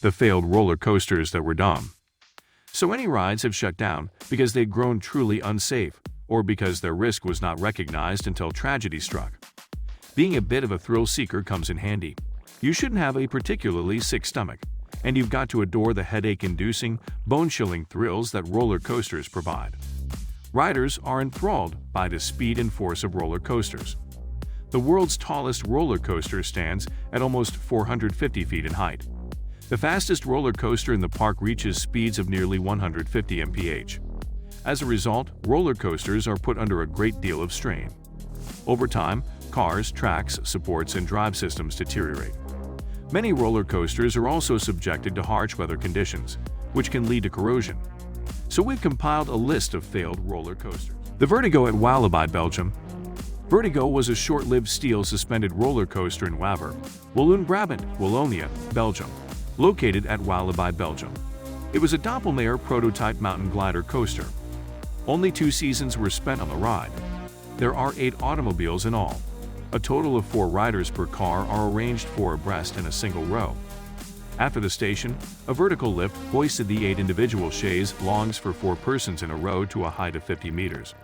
the failed roller coasters that were dumb. So many rides have shut down because they'd grown truly unsafe, or because their risk was not recognized until tragedy struck. Being a bit of a thrill seeker comes in handy. You shouldn't have a particularly sick stomach, and you've got to adore the headache-inducing, bone-chilling thrills that roller coasters provide. Riders are enthralled by the speed and force of roller coasters. The world's tallest roller coaster stands at almost 450 feet in height. The fastest roller coaster in the park reaches speeds of nearly 150 mph. As a result, roller coasters are put under a great deal of strain. Over time, cars, tracks, supports, and drive systems deteriorate. Many roller coasters are also subjected to harsh weather conditions, which can lead to corrosion. So we've compiled a list of failed roller coasters. The Vertigo at Walibi, Belgium. Vertigo was a short-lived steel-suspended roller coaster in Waver, Walloon-Brabant, Wallonia, Belgium, located at Walibi, Belgium. It was a doppelganger prototype mountain glider coaster. Only 2 seasons were spent on the ride. There are 8 automobiles in all. A total of 4 riders per car are arranged 4 abreast in a single row. After the station, a vertical lift hoisted the 8 individual chaise longues for 4 persons in a row to a height of 50 meters.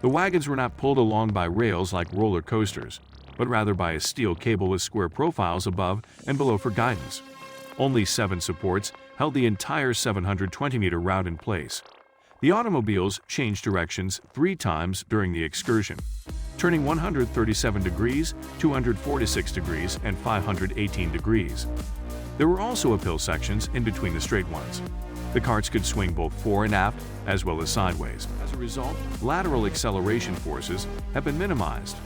The wagons were not pulled along by rails like roller coasters, but rather by a steel cable with square profiles above and below for guidance. Only 7 supports held the entire 720-meter route in place. The automobiles changed directions 3 times during the excursion, turning 137 degrees, 246 degrees, and 518 degrees. There were also uphill sections in between the straight ones. The carts could swing both fore and aft, as well as sideways. As a result, lateral acceleration forces have been minimized.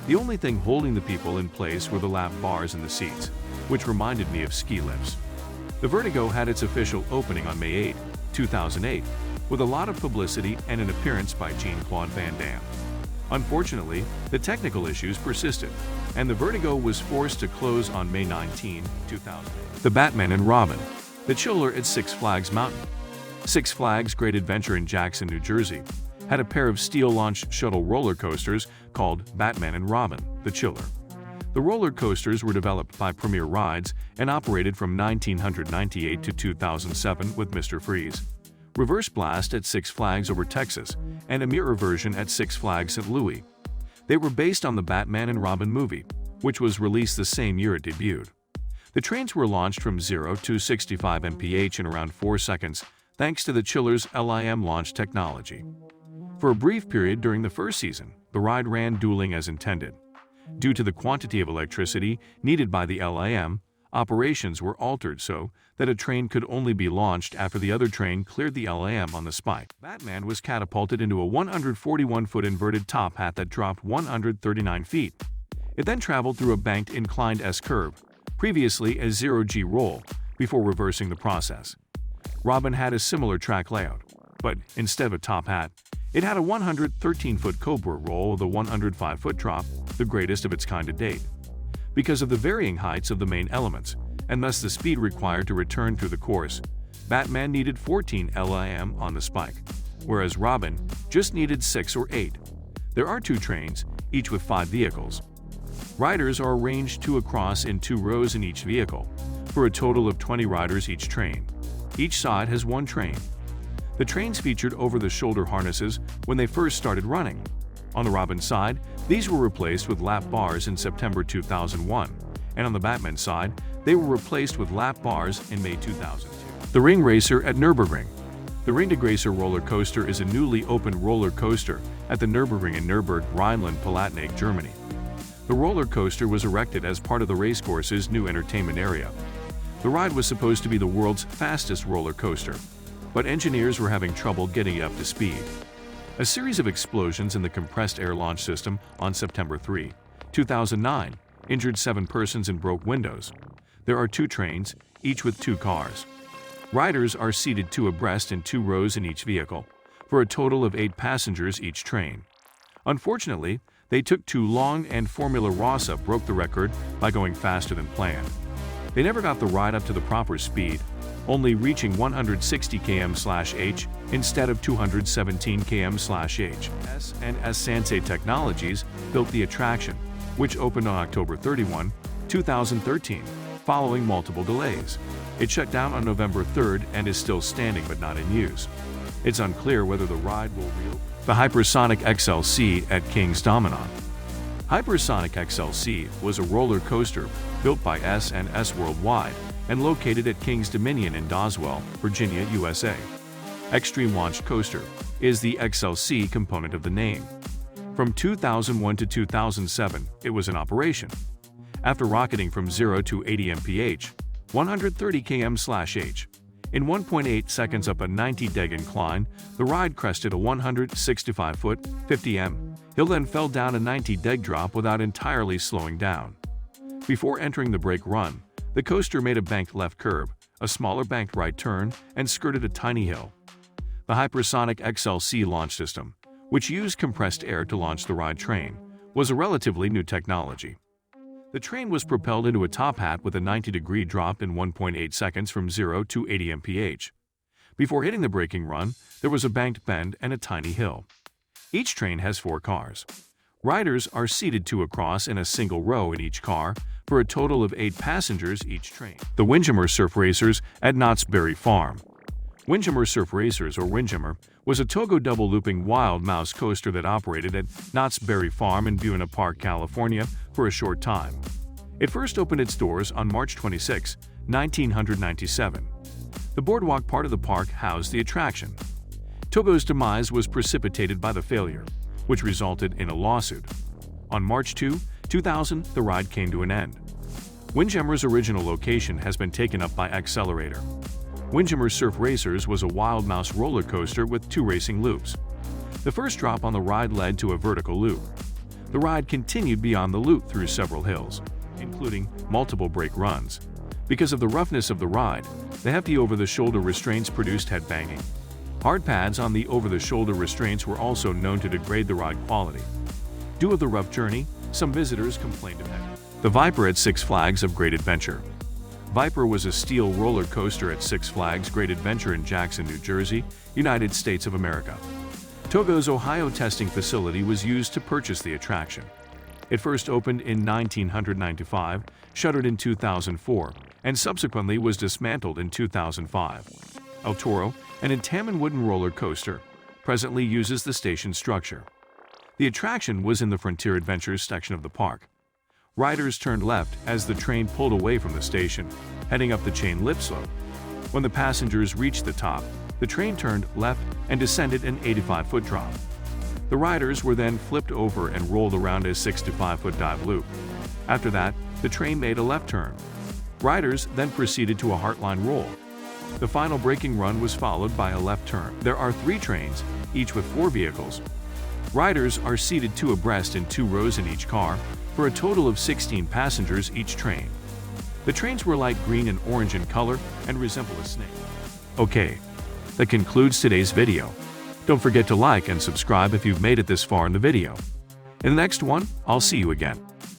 The only thing holding the people in place were the lap bars in the seats, which reminded me of ski lifts. The Vertigo had its official opening on May 8, 2008, with a lot of publicity and an appearance by Jean-Claude Van Damme. Unfortunately, the technical issues persisted, and the Vertigo was forced to close on May 19, 2008. The Batman and Robin. The Chiller at Six Flags Mountain. Six Flags Great Adventure in Jackson, New Jersey, had a pair of steel-launched shuttle roller coasters called Batman and Robin, the Chiller. The roller coasters were developed by Premier Rides and operated from 1998 to 2007 with Mr. Freeze, Reverse Blast at Six Flags Over Texas, and a mirror version at Six Flags St. Louis. They were based on the Batman and Robin movie, which was released the same year it debuted. The trains were launched from 0 to 65 mph in around 4 seconds thanks to the Chiller's LIM launch technology. For a brief period during the first season, the ride ran dueling as intended. Due to the quantity of electricity needed by the LIM, operations were altered so that a train could only be launched after the other train cleared the LIM on the spike. Batman was catapulted into a 141-foot inverted top hat that dropped 139 feet. It then traveled through a banked inclined S-curve, previously a zero-G roll, before reversing the process. Robin had a similar track layout, but instead of a top hat, it had a 113-foot Cobra roll with a 105-foot drop, the greatest of its kind to date. Because of the varying heights of the main elements, and thus the speed required to return through the course, Batman needed 14 LIM on the spike, whereas Robin just needed 6 or 8. There are 2 trains, each with 5 vehicles. Riders are arranged 2 across in 2 rows in each vehicle, for a total of 20 riders each train. Each side has 1 train. The trains featured over-the-shoulder harnesses when they first started running. On the Robin side, these were replaced with lap bars in September 2001, and on the Batman side, they were replaced with lap bars in May 2002. The Ring Racer at Nürburgring. The Ringracer roller coaster is a newly opened roller coaster at the Nürburgring in Nürburgring, Rhineland-Palatinate, Germany. The roller coaster was erected as part of the racecourse's new entertainment area. The ride was supposed to be the world's fastest roller coaster, but engineers were having trouble getting it up to speed. A series of explosions in the compressed air launch system on September 3, 2009, injured 7 persons and broke windows. There are 2 trains, each with 2 cars. Riders are seated 2 abreast in 2 rows in each vehicle, for a total of 8 passengers each train. Unfortunately, they took too long and Formula Rossa broke the record by going faster than planned. They never got the ride up to the proper speed, only reaching 160 km/h instead of 217 km/h. S&S Sansei Technologies built the attraction, which opened on October 31, 2013. following multiple delays. It shut down on November 3rd and is still standing but not in use. It's unclear whether the ride will reopen. The Hypersonic XLC at King's Dominion. Hypersonic XLC was a roller coaster built by S&S Worldwide and located at King's Dominion in Doswell, Virginia, USA. Extreme Launch Coaster is the XLC component of the name. From 2001 to 2007, it was in operation. After rocketing from 0 to 80 mph, 130 km/h, in 1.8 seconds up a 90-deg incline, the ride crested a 165-foot, 50 hill, then fell down a 90-deg drop without entirely slowing down. Before entering the brake run, the coaster made a banked left curve, a smaller banked right turn, and skirted a tiny hill. The Hypersonic XLC launch system, which used compressed air to launch the ride train, was a relatively new technology. The train was propelled into a top hat with a 90-degree drop in 1.8 seconds from 0 to 80 mph. Before hitting the braking run, there was a banked bend and a tiny hill. Each train has 4 cars. Riders are seated 2 across in a single row in each car, for a total of 8 passengers each train. The Windjammer Surf Racers at Knott's Berry Farm. Windjammer Surf Racers, or Windjammer, was a Togo double-looping wild mouse coaster that operated at Knott's Berry Farm in Buena Park, California, for a short time. It first opened its doors on March 26, 1997. The boardwalk part of the park housed the attraction. Togo's demise was precipitated by the failure, which resulted in a lawsuit. On March 2, 2000, the ride came to an end. Windjammer's original location has been taken up by Accelerator. Windjammer Surf Racers was a wild mouse roller coaster with 2 racing loops. The first drop on the ride led to a vertical loop. The ride continued beyond the loop through several hills, including multiple brake runs. Because of the roughness of the ride, the hefty over-the-shoulder restraints produced head banging. Hard pads on the over-the-shoulder restraints were also known to degrade the ride quality. Due to the rough journey, some visitors complained of head. The Viper at Six Flags of Great Adventure. Viper was a steel roller coaster at Six Flags Great Adventure in Jackson, New Jersey, United States of America. Togo's Ohio testing facility was used to purchase the attraction. It first opened in 1995, shuttered in 2004, and subsequently was dismantled in 2005. El Toro, an Intamin wooden roller coaster, presently uses the station structure. The attraction was in the Frontier Adventures section of the park. Riders turned left as the train pulled away from the station, heading up the chain lift slope. When the passengers reached the top, the train turned left and descended an 85-foot drop. The riders were then flipped over and rolled around a 65-foot dive loop. After that, the train made a left turn. Riders then proceeded to a heartline roll. The final braking run was followed by a left turn. There are 3 trains, each with 4 vehicles. Riders are seated 2 abreast in 2 rows in each car, for a total of 16 passengers each train. The trains were light green and orange in color and resemble a snake. Okay, that concludes today's video. Don't forget to like and subscribe if you've made it this far in the video. In the next one, I'll see you again.